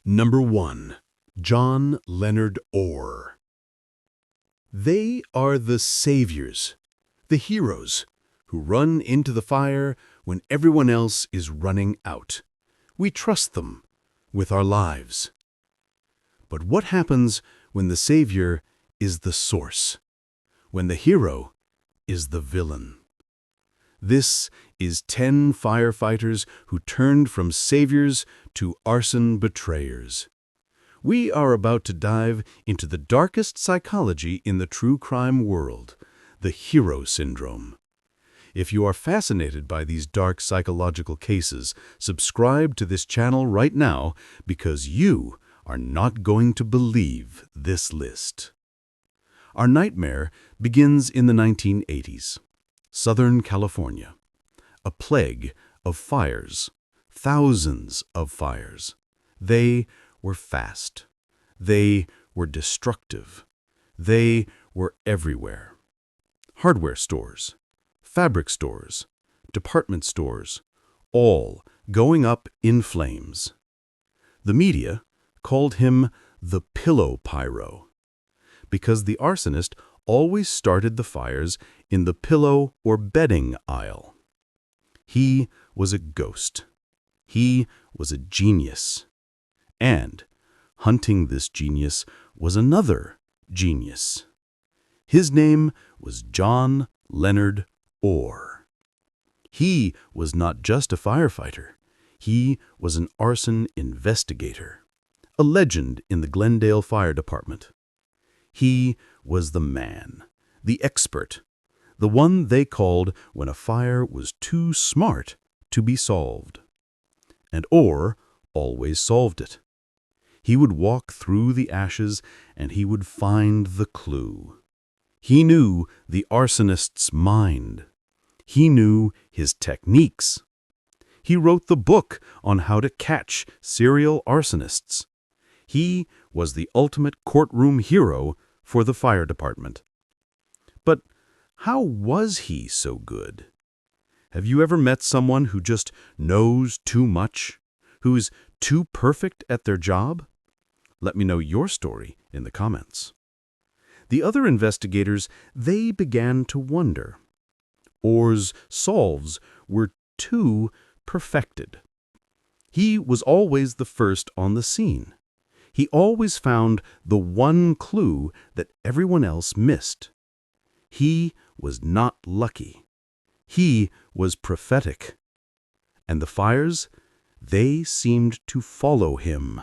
Number 1. John Leonard Orr. They are the saviors, the heroes, who run into the fire when everyone else is running out. We trust them with our lives. But what happens when the savior is the source? When the hero is the villain? This is 10 firefighters who turned from saviors to arson betrayers. We are about to dive into the darkest psychology in the true crime world, the hero syndrome. If you are fascinated by these dark psychological cases, subscribe to this channel right now because you are not going to believe this list. Our nightmare begins in the 1980s. Southern California. A plague of fires. Thousands of fires. They were fast. They were destructive. They were everywhere. Hardware stores, fabric stores, department stores, all going up in flames. The media called him the Pillow Pyro because the arsonist always started the fires in the pillow or bedding aisle. He was a ghost. He was a genius. And hunting this genius was another genius. His name was John Leonard Orr. He was not just a firefighter. He was an arson investigator, a legend in the Glendale Fire Department. He was the man, the expert, the one they called when a fire was too smart to be solved. And Orr always solved it. He would walk through the ashes and he would find the clue. He knew the arsonist's mind. He knew his techniques. He wrote the book on how to catch serial arsonists. He was the ultimate courtroom hero for the fire department. But how was he so good? Have you ever met someone who just knows too much? Who's too perfect at their job? Let me know your story in the comments. The other investigators, they began to wonder. Orr's solves were too perfected. He was always the first on the scene. He always found the one clue that everyone else missed. He was not lucky. He was prophetic. And the fires, they seemed to follow him.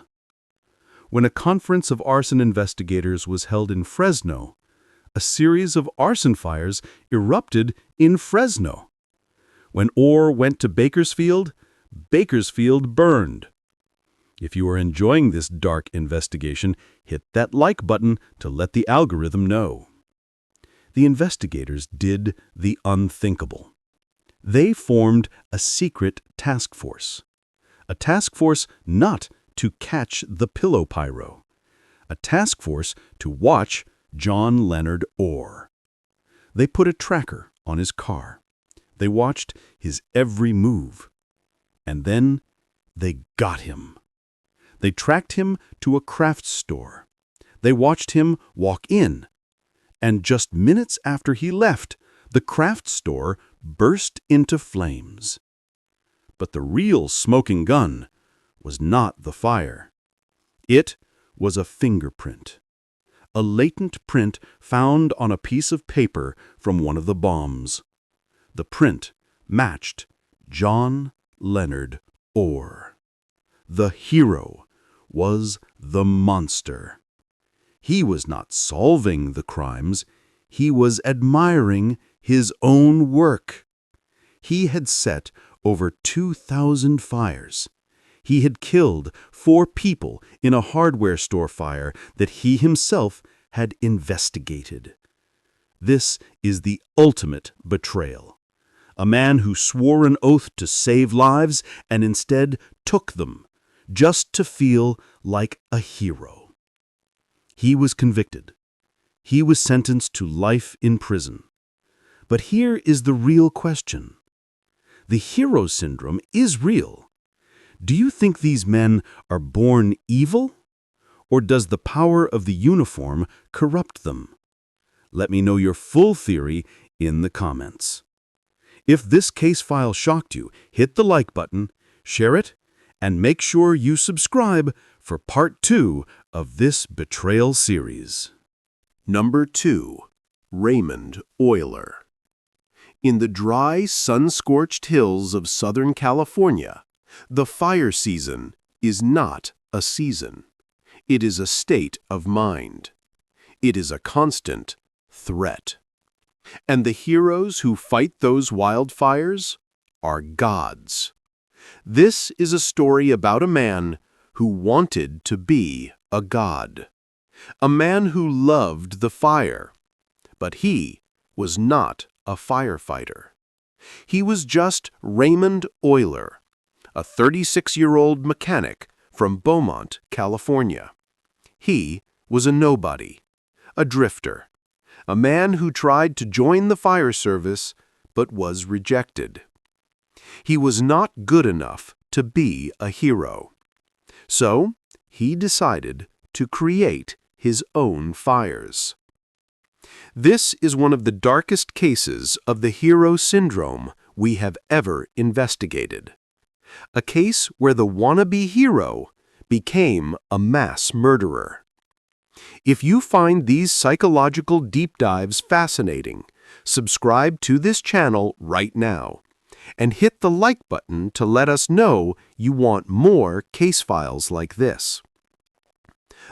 When a conference of arson investigators was held in Fresno, a series of arson fires erupted in Fresno. When Orr went to Bakersfield, Bakersfield burned. If you are enjoying this dark investigation, hit that like button to let the algorithm know. The investigators did the unthinkable. They formed a secret task force. A task force not to catch the Pillow Pyro. A task force to watch John Leonard Orr. They put a tracker on his car. They watched his every move. And then they got him. They tracked him to a crafts store. They watched him walk in. And just minutes after he left, the crafts store burst into flames. But the real smoking gun was not the fire. It was a fingerprint. A latent print found on a piece of paper from one of the bombs. The print matched John Leonard Orr. The hero was the monster. He was not solving the crimes. He was admiring his own work. He had set over 2,000 fires. He had killed 4 people in a hardware store fire that he himself had investigated. This is the ultimate betrayal. A man who swore an oath to save lives and instead took them, just to feel like a hero. He was convicted. He was sentenced to life in prison. But here is the real question. The hero syndrome is real. Do you think these men are born evil? Or does the power of the uniform corrupt them? Let me know your full theory in the comments. If this case file shocked you, hit the like button, share it, and make sure you subscribe for part 2 of this Betrayal series. Number 2. Raymond Oyler. In the dry, sun-scorched hills of Southern California, the fire season is not a season. It is a state of mind. It is a constant threat. And the heroes who fight those wildfires are gods. This is a story about a man who wanted to be a god. A man who loved the fire. But he was not a firefighter. He was just Raymond Oyler, a 36-year-old mechanic from Beaumont, California. He was a nobody, a drifter, a man who tried to join the fire service but was rejected. He was not good enough to be a hero. So he decided to create his own fires. This is one of the darkest cases of the hero syndrome we have ever investigated. A case where the wannabe hero became a mass murderer. If you find these psychological deep dives fascinating, subscribe to this channel right now and hit the like button to let us know you want more case files like this.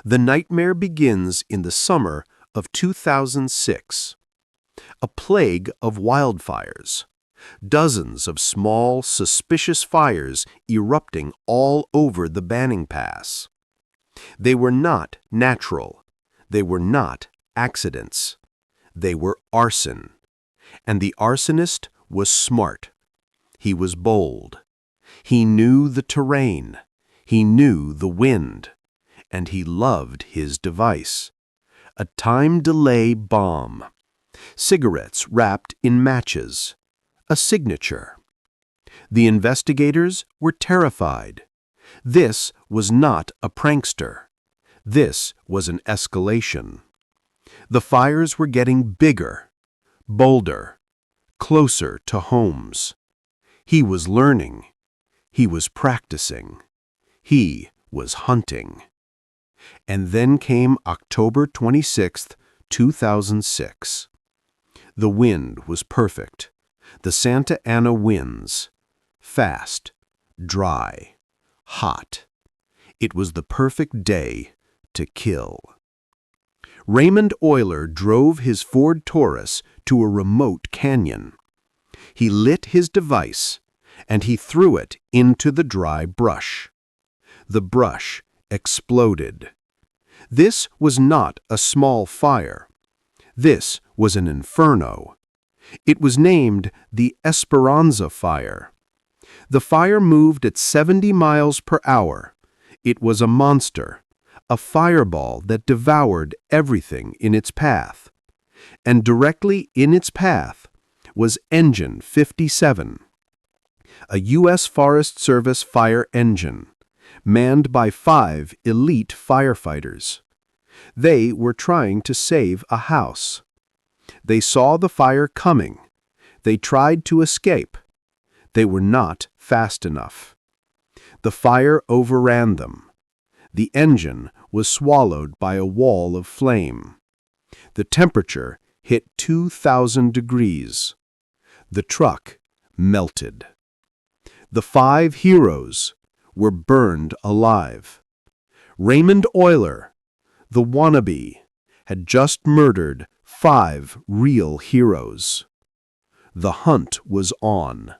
The nightmare begins in the summer of 2006. A plague of wildfires. Dozens of small, suspicious fires erupting all over the Banning Pass. They were not natural. They were not accidents. They were arson. And the arsonist was smart. He was bold. He knew the terrain. He knew the wind. And he loved his device. A time delay bomb. Cigarettes wrapped in matches. A signature. The investigators were terrified. This was not a prankster. This was an escalation. The fires were getting bigger, bolder, closer to homes. He was learning. He was practicing. He was hunting. And then came October 26, 2006. The wind was perfect. The Santa Ana winds. Fast, dry, hot. It was the perfect day to kill. Raymond Oyler drove his Ford Taurus to a remote canyon. He lit his device, and he threw it into the dry brush. The brush exploded. This was not a small fire. This was an inferno. It was named the Esperanza fire. The fire moved at 70 miles per hour. It was a monster, a fireball that devoured everything in its path. And directly in its path was Engine 57, a U.S. Forest Service fire engine, manned by 5 elite firefighters. They were trying to save a house. They saw the fire coming. They tried to escape. They were not fast enough. The fire overran them. The engine was swallowed by a wall of flame. The temperature hit 2,000 degrees. The truck melted. The 5 heroes were burned alive. Raymond Oyler, the wannabe, had just murdered 5 real heroes. The hunt was on.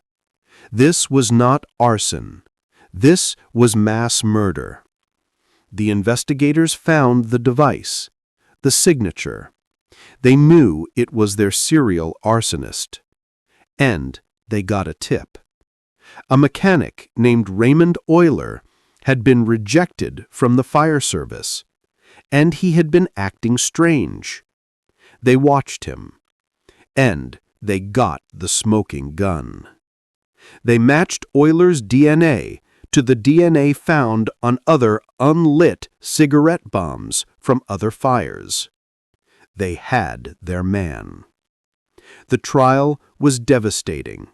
This was not arson. This was mass murder. The investigators found the device, the signature. They knew it was their serial arsonist. And they got a tip. A mechanic named Raymond Oyler had been rejected from the fire service, and he had been acting strange. They watched him, and they got the smoking gun. They matched Oyler's DNA to the DNA found on other unlit cigarette bombs from other fires. They had their man. The trial was devastating.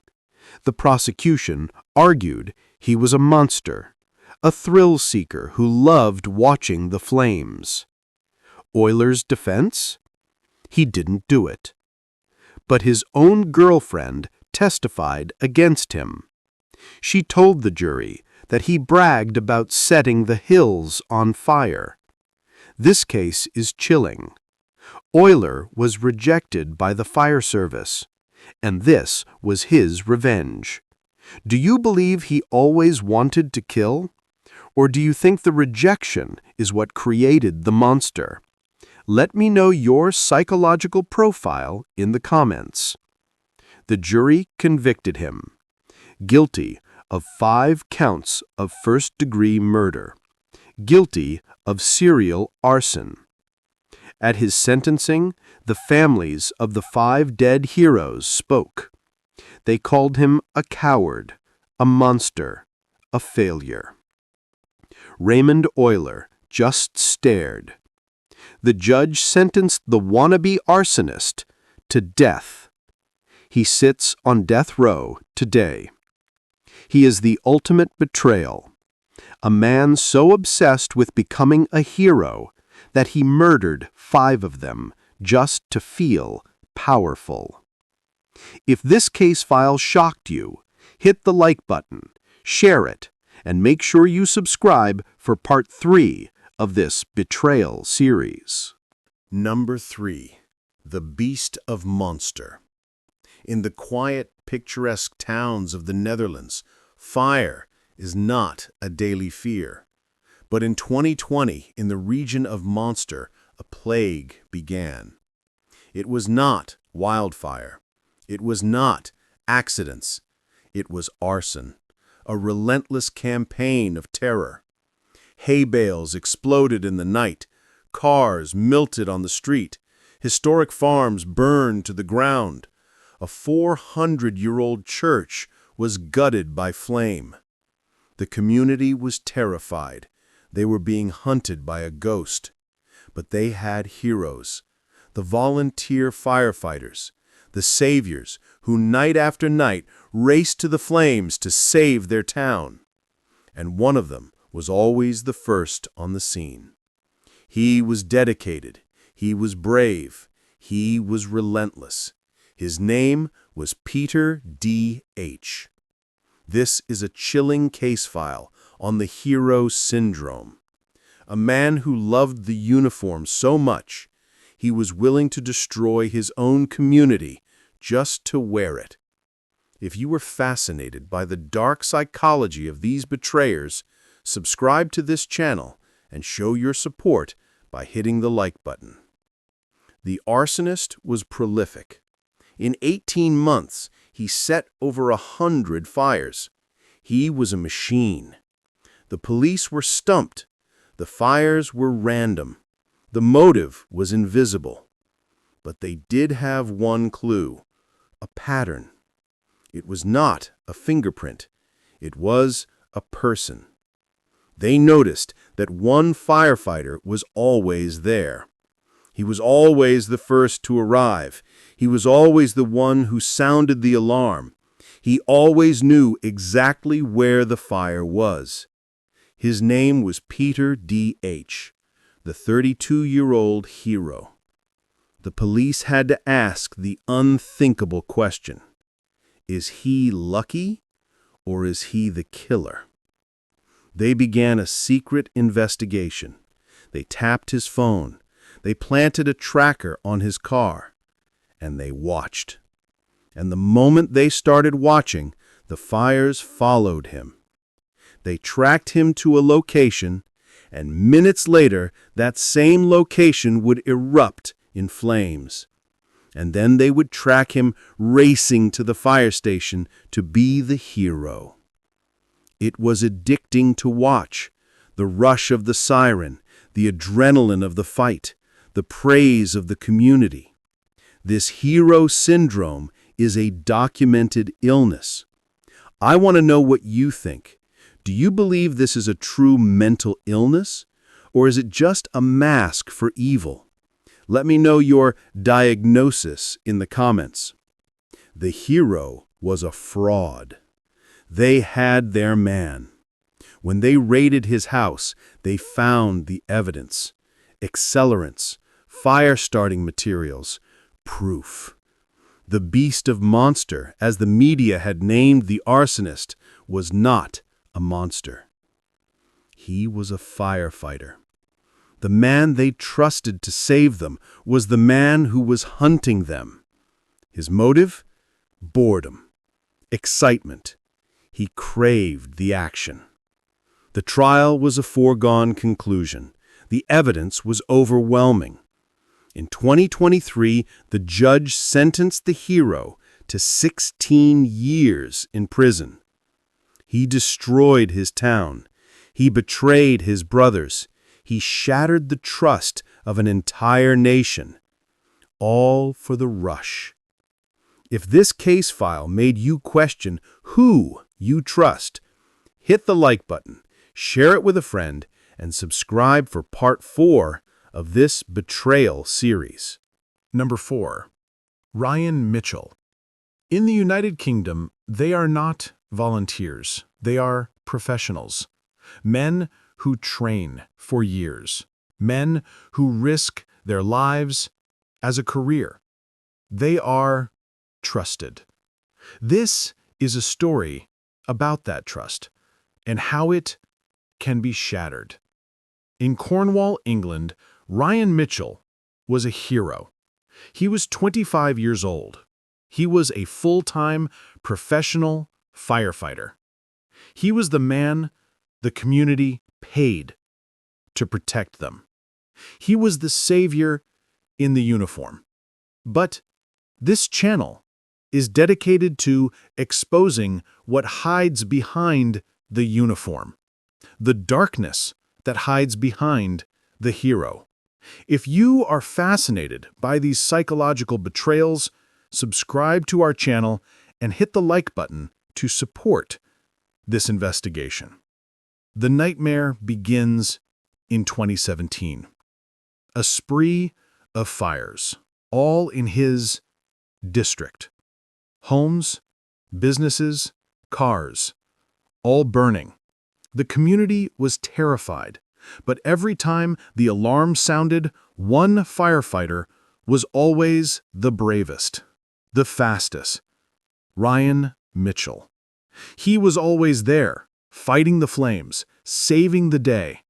The prosecution argued he was a monster, a thrill-seeker who loved watching the flames. Oyler's defense? He didn't do it. But his own girlfriend testified against him. She told the jury that he bragged about setting the hills on fire. This case is chilling. Oyler was rejected by the fire service, and this was his revenge. Do you believe he always wanted to kill? Or do you think the rejection is what created the monster? Let me know your psychological profile in the comments. The jury convicted him, guilty of 5 counts of first-degree murder, guilty of serial arson. At his sentencing, the families of the 5 dead heroes spoke. They called him a coward, a monster, a failure. Raymond Oyler just stared. The judge sentenced the wannabe arsonist to death. He sits on death row today. He is the ultimate betrayal, a man so obsessed with becoming a hero that he murdered 5 of them just to feel powerful. If this case file shocked you, hit the like button, share it, and make sure you subscribe for part 3 of this Betrayal series. Number 3. The Beast of Monster. In the quiet, picturesque towns of the Netherlands, fire is not a daily fear. But in 2020, in the region of Monster, a plague began. It was not wildfire. It was not accidents. It was arson, a relentless campaign of terror. Hay bales exploded in the night, cars melted on the street, historic farms burned to the ground. A 400-year-old church was gutted by flame. The community was terrified. They were being hunted by a ghost. But they had heroes, the volunteer firefighters, the saviors who night after night raced to the flames to save their town. And one of them was always the first on the scene. He was dedicated. He was brave. He was relentless. His name was Peter D.H. This is a chilling case file on the hero syndrome. A man who loved the uniform so much, he was willing to destroy his own community just to wear it. If you were fascinated by the dark psychology of these betrayers, subscribe to this channel and show your support by hitting the like button. The arsonist was prolific. In 18 months, he set over 100 fires. He was a machine. The police were stumped. The fires were random. The motive was invisible. But they did have one clue, a pattern. It was not a fingerprint. It was a person. They noticed that one firefighter was always there. He was always the first to arrive. He was always the one who sounded the alarm. He always knew exactly where the fire was. His name was Peter D.H., the 32-year-old hero. The police had to ask the unthinkable question: is he lucky, or is he the killer? They began a secret investigation. They tapped his phone. They planted a tracker on his car. And they watched. And the moment they started watching, the fires followed him. They tracked him to a location, and minutes later, that same location would erupt in flames. And then they would track him racing to the fire station to be the hero. It was addicting to watch. The rush of the siren, the adrenaline of the fight, the praise of the community. This hero syndrome is a documented illness. I want to know what you think. Do you believe this is a true mental illness, or is it just a mask for evil? Let me know your diagnosis in the comments. The hero was a fraud. They had their man. When they raided his house, they found the evidence, accelerants, fire-starting materials, proof. The beast of monster, as the media had named the arsonist, was not a monster. He was a firefighter. The man they trusted to save them was the man who was hunting them. His motive? Boredom. Excitement. He craved the action. The trial was a foregone conclusion. The evidence was overwhelming. In 2023, the judge sentenced the hero to 16 years in prison. He destroyed his town. He betrayed his brothers. He shattered the trust of an entire nation. All for the rush. If this case file made you question who you trust, hit the like button, share it with a friend, and subscribe for part 4 of this Betrayal series. Number 4. Ryan Mitchell. In the United Kingdom, they are not volunteers. They are professionals. Men who train for years. Men who risk their lives as a career. They are trusted. This is a story about that trust and how it can be shattered. In Cornwall, England, Ryan Mitchell was a hero. He was 25 years old. He was a full-time professional firefighter. He was the man the community paid to protect them. He was the savior in the uniform. But this channel is dedicated to exposing what hides behind the uniform, the darkness that hides behind the hero. If you are fascinated by these psychological betrayals, subscribe to our channel and hit the like button to support this investigation. The nightmare begins in 2017. A spree of fires, all in his district. Homes, businesses, cars, all burning. The community was terrified, but every time the alarm sounded, one firefighter was always the bravest, the fastest. Ryan Mitchell. He was always there, fighting the flames, saving the day.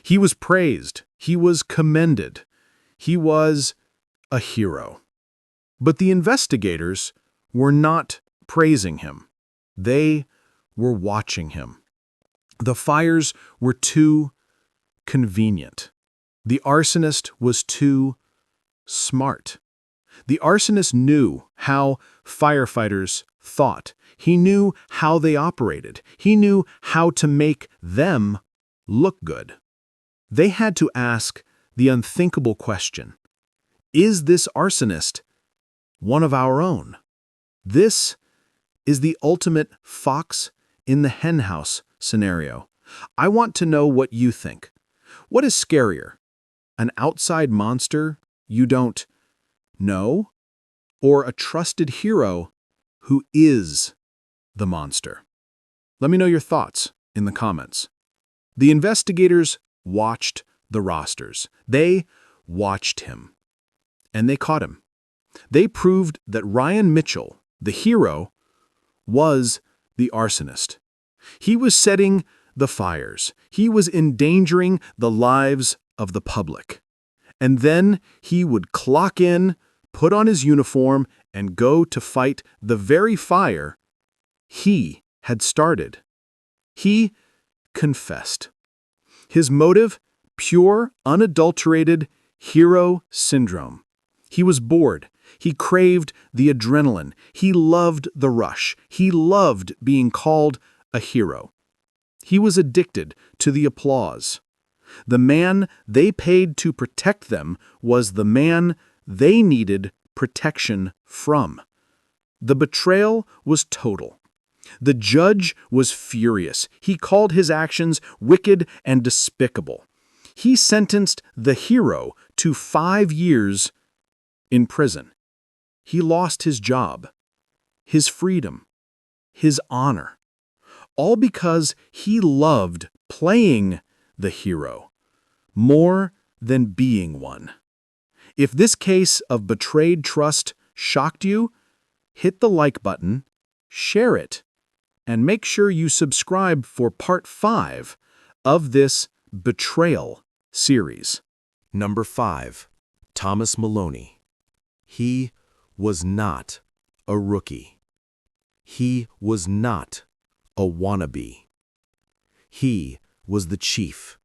He was praised. He was commended. He was a hero. But the investigators were not praising him. They were watching him. The fires were too convenient. The arsonist was too smart. The arsonist knew how firefighters thought. He knew how they operated. He knew how to make them look good. They had to ask the unthinkable question: is this arsonist one of our own? This is the ultimate fox in the henhouse scenario. I want to know what you think. What is scarier? An outside monster you don't know, or a trusted hero who is the monster? Let me know your thoughts in the comments. The investigators watched the rosters. They watched him. And they caught him. They proved that Ryan Mitchell, the hero, was the arsonist. He was setting the fires. He was endangering the lives of the public. And then he would clock in, put on his uniform, and go to fight the very fire he had started. He confessed. His motive? Pure, unadulterated hero syndrome. He was bored. He craved the adrenaline. He loved the rush. He loved being called a hero. He was addicted to the applause. The man they paid to protect them was the man they needed protection from. The betrayal was total. The judge was furious. He called his actions wicked and despicable. He sentenced the hero to 5 years in prison. He lost his job, his freedom, his honor, all because he loved playing the hero more than being one. If this case of betrayed trust shocked you, hit the like button, share it, and make sure you subscribe for part 5 of this Betrayal series. Number 5. Thomas Maloney. He was not a rookie. He was not a wannabe. He was the chief.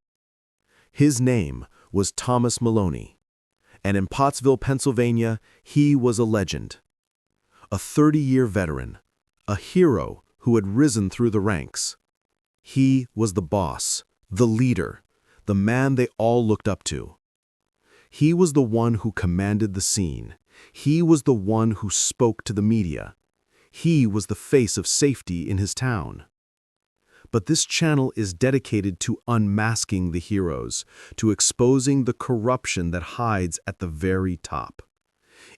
His name was Thomas Maloney, and in Pottsville, Pennsylvania, he was a legend. A 30-year veteran, a hero who had risen through the ranks. He was the boss, the leader, the man they all looked up to. He was the one who commanded the scene. He was the one who spoke to the media. He was the face of safety in his town. But this channel is dedicated to unmasking the heroes, to exposing the corruption that hides at the very top.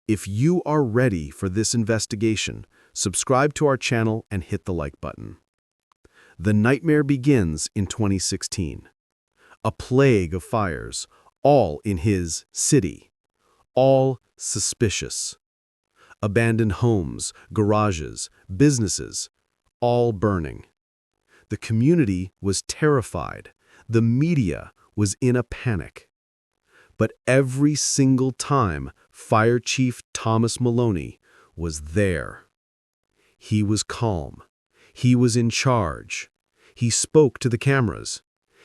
If you are ready for this investigation, subscribe to our channel and hit the like button. The nightmare begins in 2016. A plague of fires, all in his city, all suspicious. Abandoned homes, garages, businesses, all burning. The community was terrified. The media was in a panic. But every single time, Fire Chief Thomas Maloney was there. He was calm. He was in charge. He spoke to the cameras.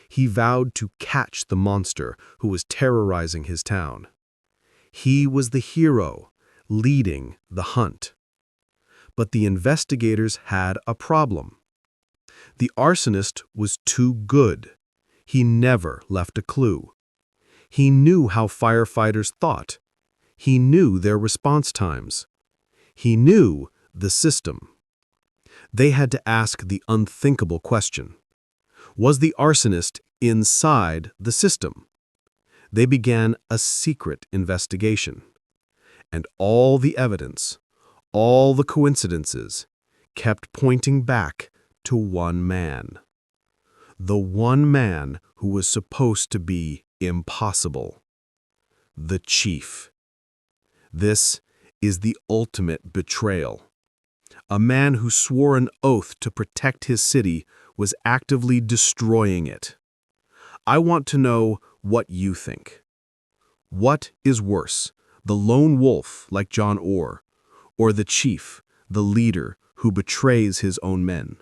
He vowed to catch the monster who was terrorizing his town. He was the hero, leading the hunt. But the investigators had a problem. The arsonist was too good. He never left a clue. He knew how firefighters thought. He knew their response times. He knew the system. They had to ask the unthinkable question. Was the arsonist inside the system? They began a secret investigation. And all the evidence, all the coincidences, kept pointing back to one man. The one man who was supposed to be impossible. The chief. This is the ultimate betrayal. A man who swore an oath to protect his city was actively destroying it. I want to know what you think. What is worse, the lone wolf like John Orr, or the chief, the leader who betrays his own men?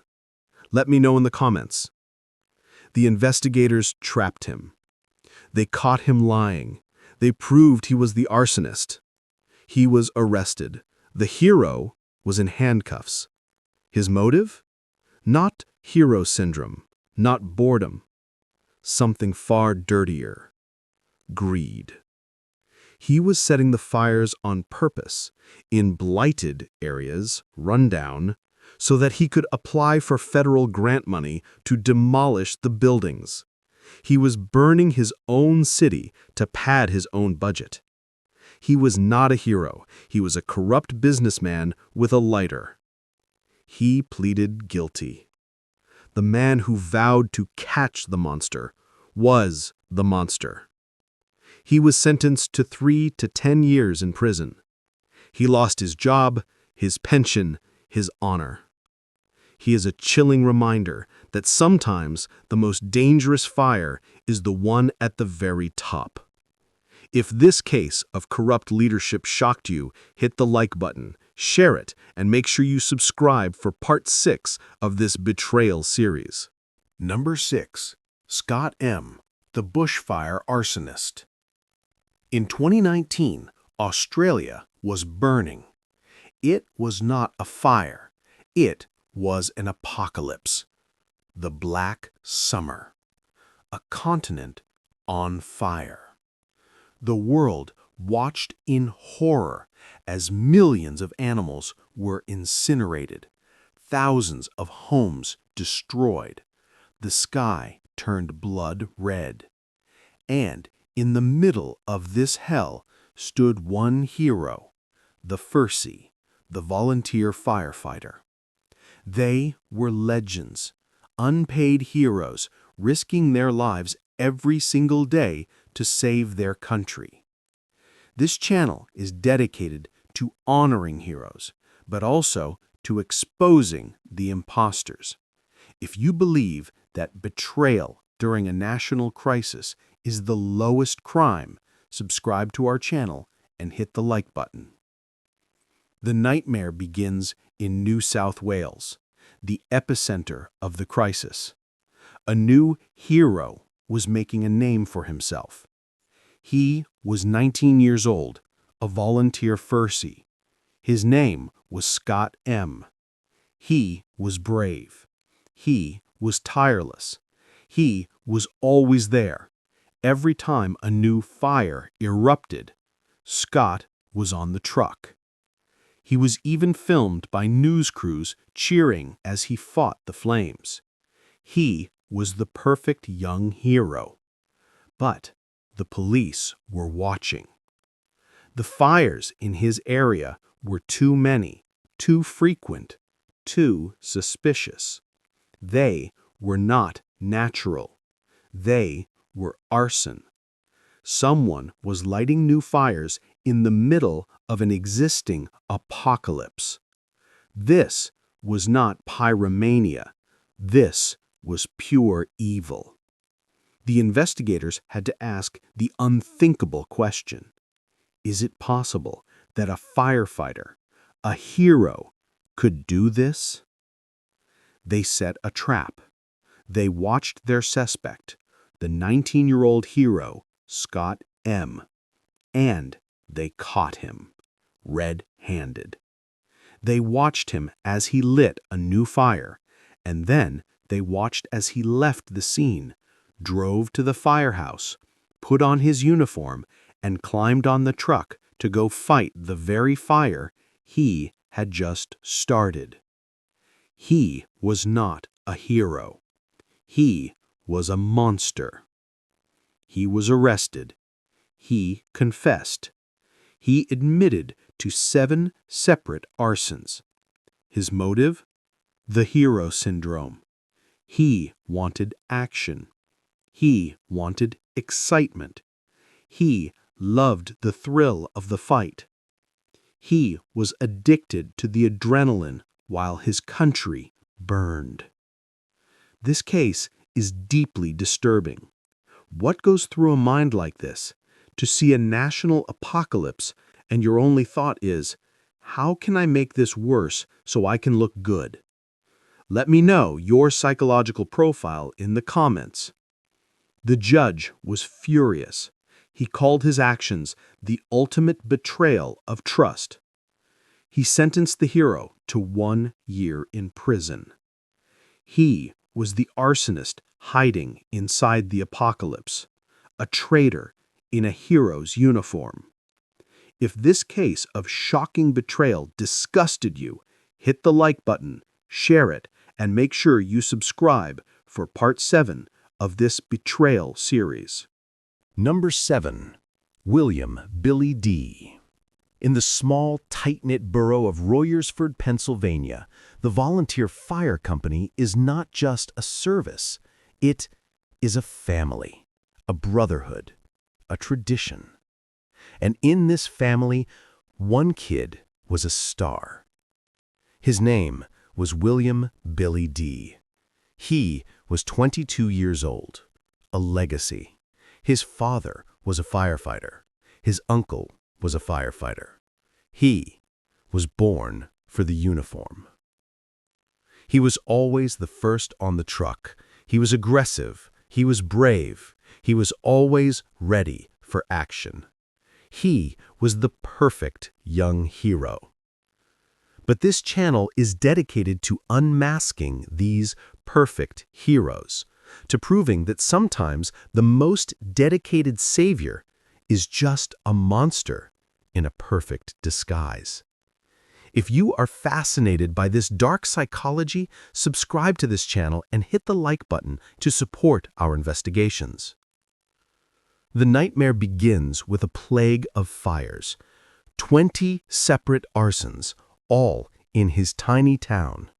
Let me know in the comments. The investigators trapped him. They caught him lying. They proved he was the arsonist. He was arrested. The hero was in handcuffs. His motive? Not hero syndrome, not boredom. Something far dirtier. Greed. He was setting the fires on purpose, in blighted areas, rundown, so that he could apply for federal grant money to demolish the buildings. He was burning his own city to pad his own budget. He was not a hero. He was a corrupt businessman with a lighter. He pleaded guilty. The man who vowed to catch the monster was the monster. He was sentenced to 3 to 10 years in prison. He lost his job, his pension, his honor. He is a chilling reminder that sometimes the most dangerous fire is the one at the very top. If this case of corrupt leadership shocked you, hit the like button, share it, and make sure you subscribe for part 6 of this Betrayal series. Number 6. Scott M., the Bushfire Arsonist. In 2019, Australia was burning. It was not a fire. It was an apocalypse. The Black Summer. A continent on fire. The world watched in horror as millions of animals were incinerated. thousands of homes destroyed. The sky turned blood red. And in the middle of this hell stood one hero, the Firefighters, the volunteer firefighter. They were legends, unpaid heroes risking their lives every single day to save their country. This channel is dedicated to honoring heroes, but also to exposing the imposters. If you believe that betrayal during a national crisis is the lowest crime, subscribe to our channel and hit the like button. The nightmare begins in New South Wales, the epicenter of the crisis. A new hero was making a name for himself. He was 19 years old, a volunteer Firefighter. His name was Scott M. He was brave. He was tireless. He was always there. Every time a new fire erupted, Scott was on the truck. He was even filmed by news crews cheering as he fought the flames. He was the perfect young hero. But the police were watching. The fires in his area were too many, too frequent, too suspicious. They were not natural. They were arson. Someone was lighting new fires in the middle of an existing apocalypse. This was not pyromania. This was pure evil. The investigators had to ask the unthinkable question. Is it possible that a firefighter, a hero, could do this? They set a trap. They watched their suspect, the 19-year-old hero, Scott M., and they caught him, red-handed. They watched him as he lit a new fire, and then they watched as he left the scene, drove to the firehouse, put on his uniform, and climbed on the truck to go fight the very fire he had just started. He was not a hero. He was a monster. He was arrested. He confessed. He admitted to 7 separate arsons. His motive? The hero syndrome. He wanted action. He wanted excitement. He loved the thrill of the fight. He was addicted to the adrenaline while his country burned. This case is deeply disturbing. What goes through a mind like this? To see a national apocalypse and your only thought is, how can I make this worse so I can look good? Let me know your psychological profile in the comments. The judge was furious. He called his actions the ultimate betrayal of trust. He sentenced the hero to 1 year in prison. He was the arsonist hiding inside the apocalypse, a traitor in a hero's uniform. If this case of shocking betrayal disgusted you, hit the like button, share it, and make sure you subscribe for Part 7 of this Betrayal series. Number 7. William Billy D. In the small, tight-knit borough of Royersford, Pennsylvania, the volunteer fire company is not just a service. It is a family, a brotherhood, a tradition. And in this family, one kid was a star. His name was William Billy D. He was 22 years old, a legacy. His father was a firefighter. His uncle was a firefighter. He was born for the uniform. He was always the first on the truck. He was aggressive. He was brave. He was always ready for action. He was the perfect young hero. But this channel is dedicated to unmasking these perfect heroes, to proving that sometimes the most dedicated savior is just a monster in a perfect disguise. If you are fascinated by this dark psychology, subscribe to this channel and hit the like button to support our investigations. The nightmare begins with a plague of fires. 20 separate arsons, all in his tiny town.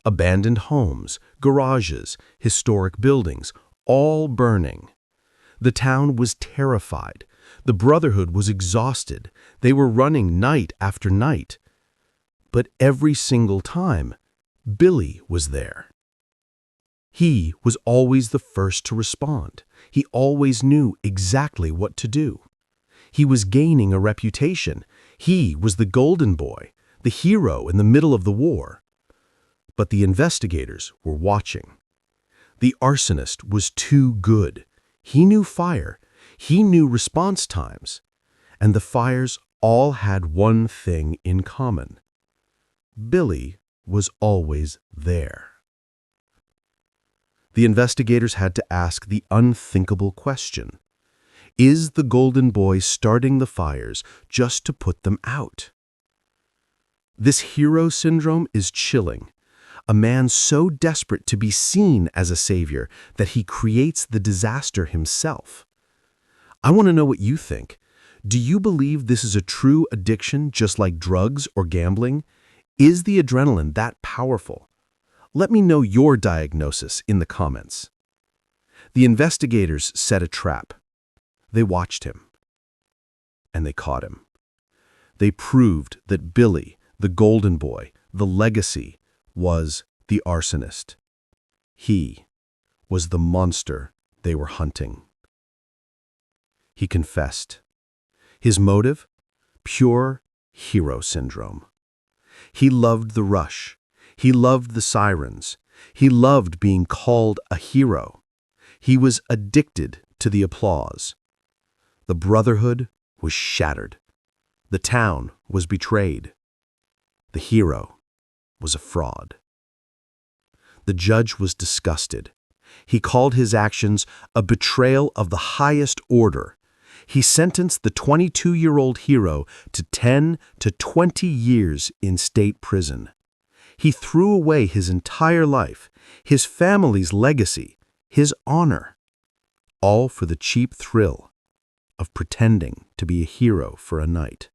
Abandoned homes, garages, historic buildings, all burning. The town was terrified. The Brotherhood was exhausted. They were running night after night. But every single time, Billy was there. He was always the first to respond. He always knew exactly what to do. He was gaining a reputation. He was the golden boy, the hero in the middle of the war. But the investigators were watching. The arsonist was too good. He knew fire. He knew response times. And the fires all had one thing in common. Billy was always there. The investigators had to ask the unthinkable question. Is the golden boy starting the fires just to put them out? This hero syndrome is chilling. A man so desperate to be seen as a savior that he creates the disaster himself. I want to know what you think. Do you believe this is a true addiction just like drugs or gambling? Is the adrenaline that powerful? Let me know your diagnosis in the comments. The investigators set a trap. They watched him. And they caught him. They proved that Billy, the golden boy, the legacy, was the arsonist. He was the monster they were hunting. He confessed. His motive? Pure hero syndrome. He loved the rush. He loved the sirens. He loved being called a hero. He was addicted to the applause. The Brotherhood was shattered. The town was betrayed. The hero was a fraud. The judge was disgusted. He called his actions a betrayal of the highest order. He sentenced the 22-year-old hero to 10 to 20 years in state prison. He threw away his entire life, his family's legacy, his honor, all for the cheap thrill of pretending to be a hero for a night.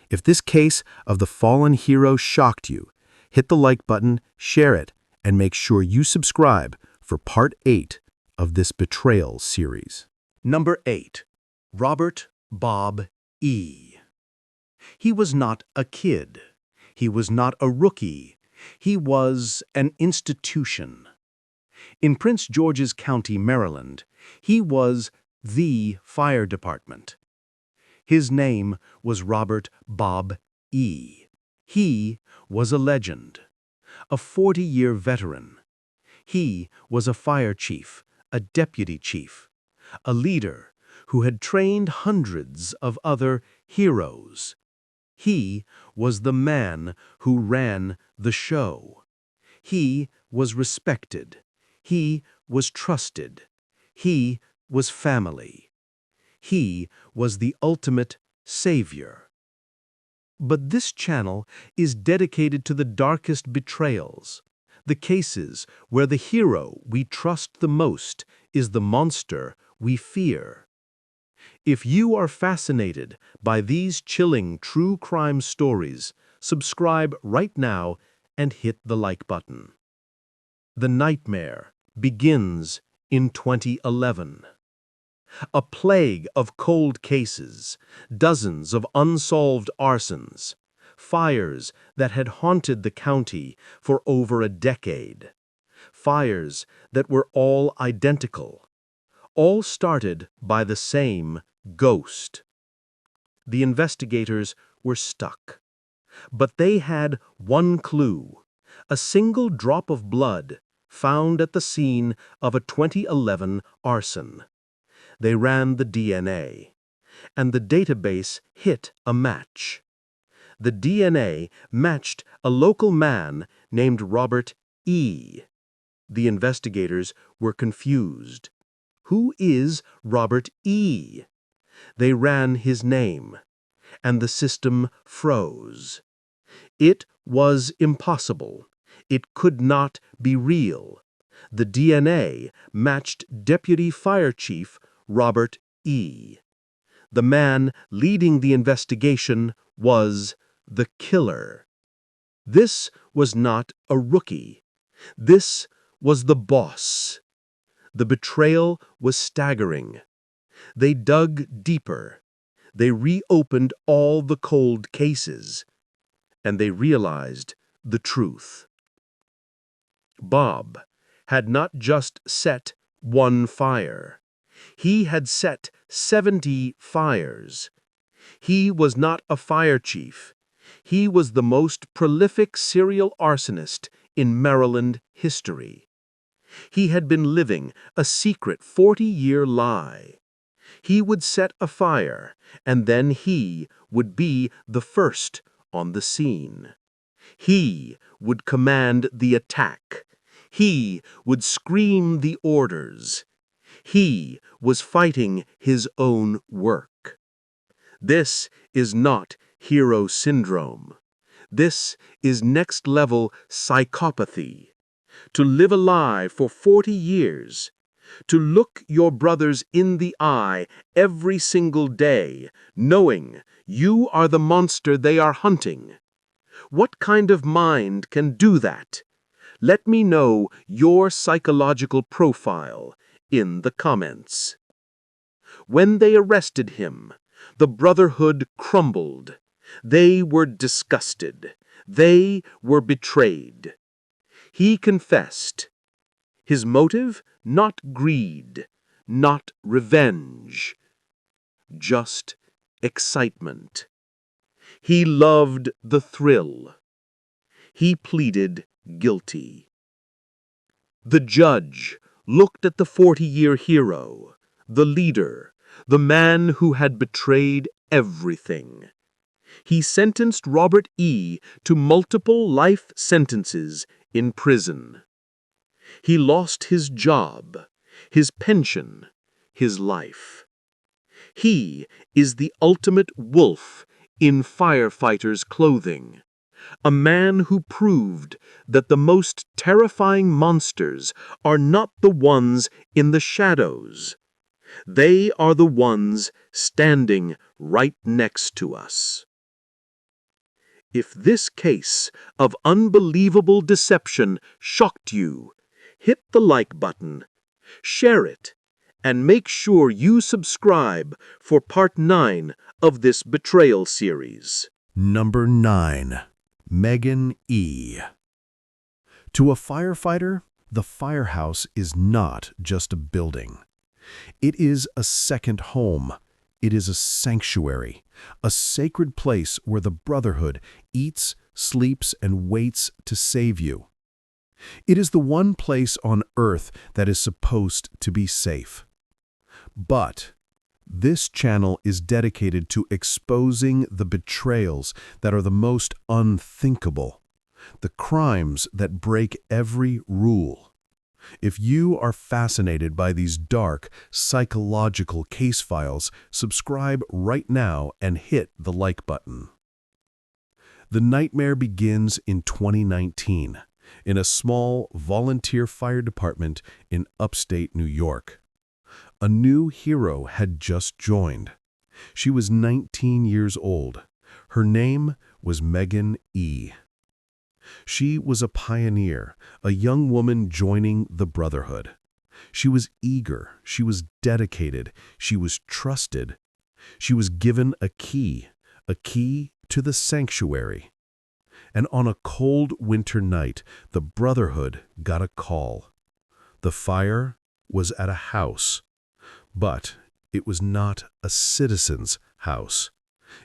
If this case of the fallen hero shocked you, hit the like button, share it, and make sure you subscribe for Part 8 of this Betrayal series. Number 8. Robert Bob E. He was not a kid. He was not a rookie. He was an institution. In Prince George's County, Maryland, he was the fire department. His name was Robert Bob E. He was a legend, a 40-year veteran. He was a fire chief, a deputy chief, a leader who had trained hundreds of other heroes. He was the man who ran the show. He was respected. He was trusted. He was family. He was the ultimate savior. But this channel is dedicated to the darkest betrayals, the cases where the hero we trust the most is the monster we fear. If you are fascinated by these chilling true crime stories, subscribe right now and hit the like button. The nightmare begins in 2011. A plague of cold cases, dozens of unsolved arsons, fires that had haunted the county for over a decade. Fires that were all identical. All started by the same ghost. The investigators were stuck. But they had one clue, a single drop of blood found at the scene of a 2011 arson. They ran the DNA, and the database hit a match. The DNA matched a local man named Robert E. The investigators were confused. Who is Robert E? They ran his name, and the system froze. It was impossible. It could not be real. The DNA matched Deputy Fire Chief Robert E. The man leading the investigation was the killer. This was not a rookie. This was the boss. The betrayal was staggering. They dug deeper. They reopened all the cold cases. And they realized the truth. Bob had not just set one fire. He had set 70 fires. He was not a fire chief. He was the most prolific serial arsonist in Maryland history. He had been living a secret 40-year lie. He would set a fire, and then he would be the first on the scene. He would command the attack. He would scream the orders. He was fighting his own work. This is not hero syndrome. This is next-level psychopathy. To live a lie for 40 years, to look your brothers in the eye every single day, knowing you are the monster they are hunting. What kind of mind can do that? Let me know your psychological profile in the comments. When they arrested him, the Brotherhood crumbled. They were disgusted. They were betrayed. He confessed. His motive? Not greed, not revenge, just excitement. He loved the thrill. He pleaded guilty. The judge looked at the 40-year hero, the leader, the man who had betrayed everything. He sentenced Robert E. to multiple life sentences in prison. He lost his job, his pension, his life. He is the ultimate wolf in Firefighter's clothing, a man who proved that the most terrifying monsters are not the ones in the shadows. They are the ones standing right next to us. If this case of unbelievable deception shocked you, hit the like button, share it, and make sure you subscribe for Part 9 of this Betrayal series. Number 9. Megan E. To a firefighter, the firehouse is not just a building. It is a second home. It is a sanctuary, a sacred place where the Brotherhood eats, sleeps, and waits to save you. It is the one place on earth that is supposed to be safe. But this channel is dedicated to exposing the betrayals that are the most unthinkable, the crimes that break every rule. If you are fascinated by these dark, psychological case files, subscribe right now and hit the like button. The nightmare begins in 2019. In a small volunteer fire department in upstate New York. A new hero had just joined. She was 19 years old. Her name was Megan E. She was a pioneer, a young woman joining the Brotherhood. She was eager, she was dedicated, she was trusted. She was given a key to the sanctuary. And on a cold winter night, the Brotherhood got a call. The fire was at a house, but it was not a citizen's house.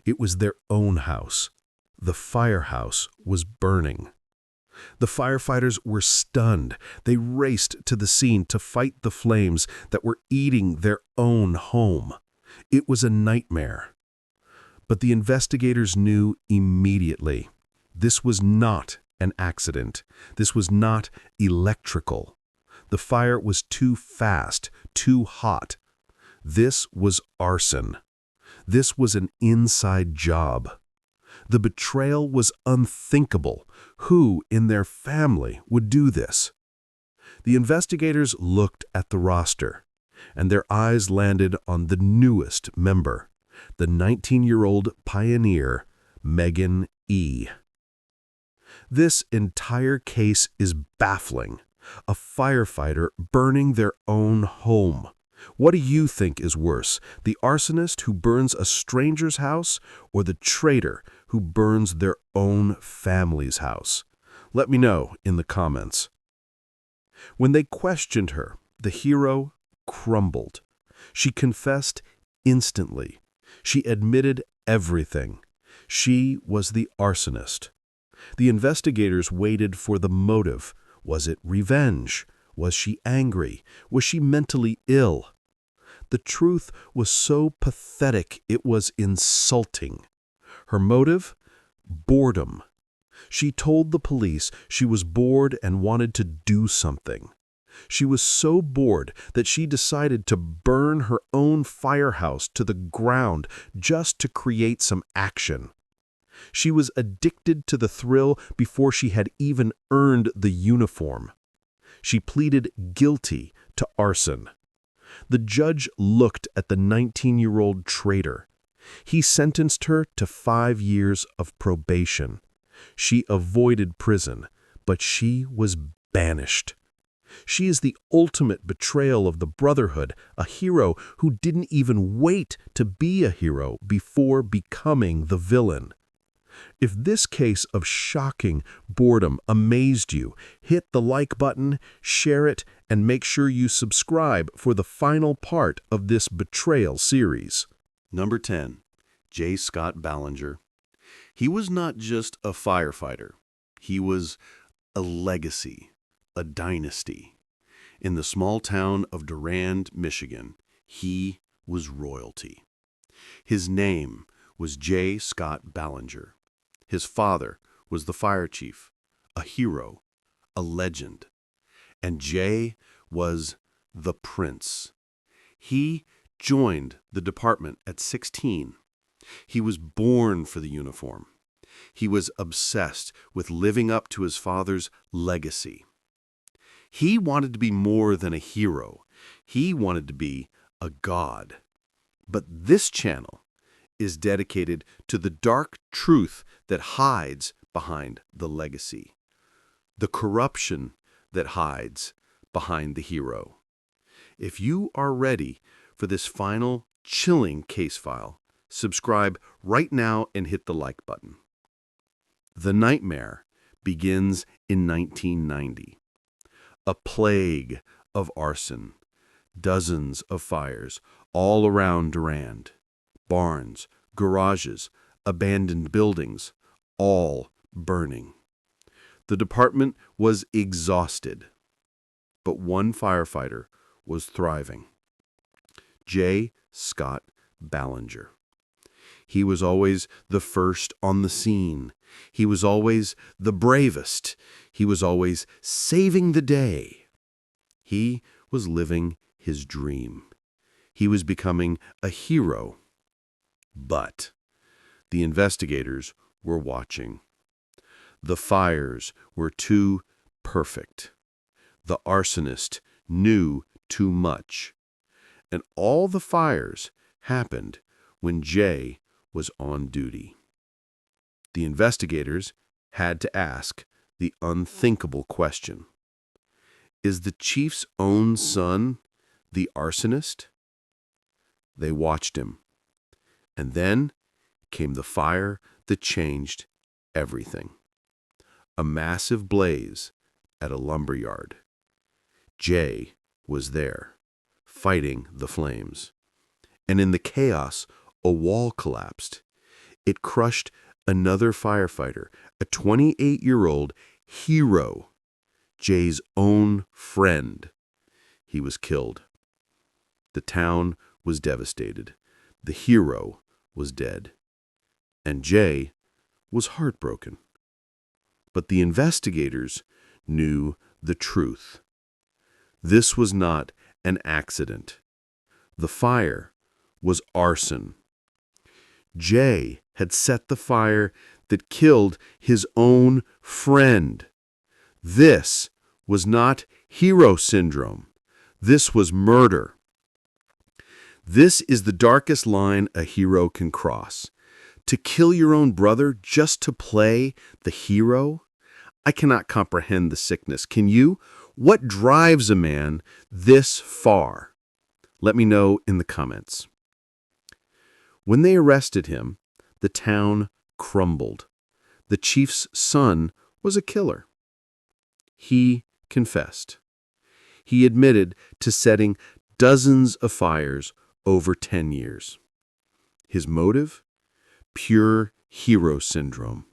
It was their own house. The firehouse was burning. The firefighters were stunned. They raced to the scene to fight the flames that were eating their own home. It was a nightmare. But the investigators knew immediately. This was not an accident. This was not electrical. The fire was too fast, too hot. This was arson. This was an inside job. The betrayal was unthinkable. Who in their family would do this? The investigators looked at the roster, and their eyes landed on the newest member, the 19-year-old pioneer, Megan E. This entire case is baffling. A firefighter burning their own home. What do you think is worse, the arsonist who burns a stranger's house or the traitor who burns their own family's house? Let me know in the comments. When they questioned her, the hero crumbled. She confessed instantly. She admitted everything. She was the arsonist. The investigators waited for the motive. Was it revenge? Was she angry? Was she mentally ill? The truth was so pathetic it was insulting. Her motive? Boredom. She told the police she was bored and wanted to do something. She was so bored that she decided to burn her own firehouse to the ground just to create some action. She was addicted to the thrill before she had even earned the uniform. She pleaded guilty to arson. The judge looked at the 19-year-old traitor. He sentenced her to 5 years of probation. She avoided prison, but she was banished. She is the ultimate betrayal of the Brotherhood, a hero who didn't even wait to be a hero before becoming the villain. If this case of shocking boredom amazed you, hit the like button, share it, and make sure you subscribe for the final part of this betrayal series. Number 10. J. Scott Ballinger. He was not just a firefighter. He was a legacy, a dynasty. In the small town of Durand, Michigan, he was royalty. His name was J. Scott Ballinger. His father was the fire chief, a hero, a legend. And Jay was the prince. He joined the department at 16. He was born for the uniform. He was obsessed with living up to his father's legacy. He wanted to be more than a hero. He wanted to be a god. But this channel is dedicated to the dark truth that hides behind the legacy, the corruption that hides behind the hero. If you are ready for this final chilling case file, subscribe right now and hit the like button. The nightmare begins in 1990. A plague of arson, dozens of fires all around Durand. Barns, garages, abandoned buildings, all burning. The department was exhausted, but one firefighter was thriving. J. Scott Ballinger. He was always the first on the scene. He was always the bravest. He was always saving the day. He was living his dream. He was becoming a hero. But the investigators were watching. The fires were too perfect. The arsonist knew too much. And all the fires happened when Jay was on duty. The investigators had to ask the unthinkable question. Is the chief's own son the arsonist? They watched him. And then came the fire that changed everything. A massive blaze at a lumberyard. Jay was there, fighting the flames. And in the chaos, a wall collapsed. It crushed another firefighter, a 28-year-old hero, Jay's own friend. He was killed. The town was devastated. The hero was dead. And Jay was heartbroken. But the investigators knew the truth. This was not an accident. The fire was arson. Jay had set the fire that killed his own friend. This was not hero syndrome. This was murder. This is the darkest line a hero can cross. To kill your own brother just to play the hero? I cannot comprehend the sickness. Can you? What drives a man this far? Let me know in the comments. When they arrested him, the town crumbled. The chief's son was a killer. He confessed. He admitted to setting dozens of fires over 10 years. His motive? Pure hero syndrome.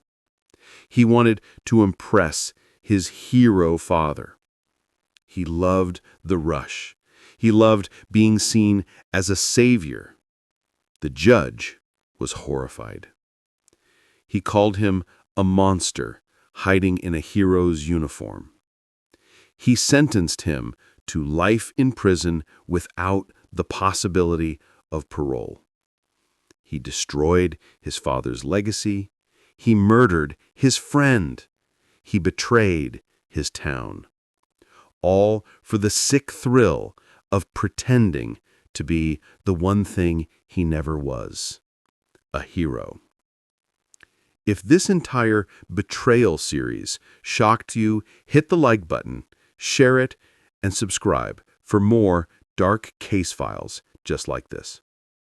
He wanted to impress his hero father. He loved the rush. He loved being seen as a savior. The judge was horrified. He called him a monster hiding in a hero's uniform. He sentenced him to life in prison without the possibility of parole. He destroyed his father's legacy. He murdered his friend. He betrayed his town. All for the sick thrill of pretending to be the one thing he never was, a hero. If this entire Betrayal series shocked you, hit the like button, share it, and subscribe for more dark case files just like this.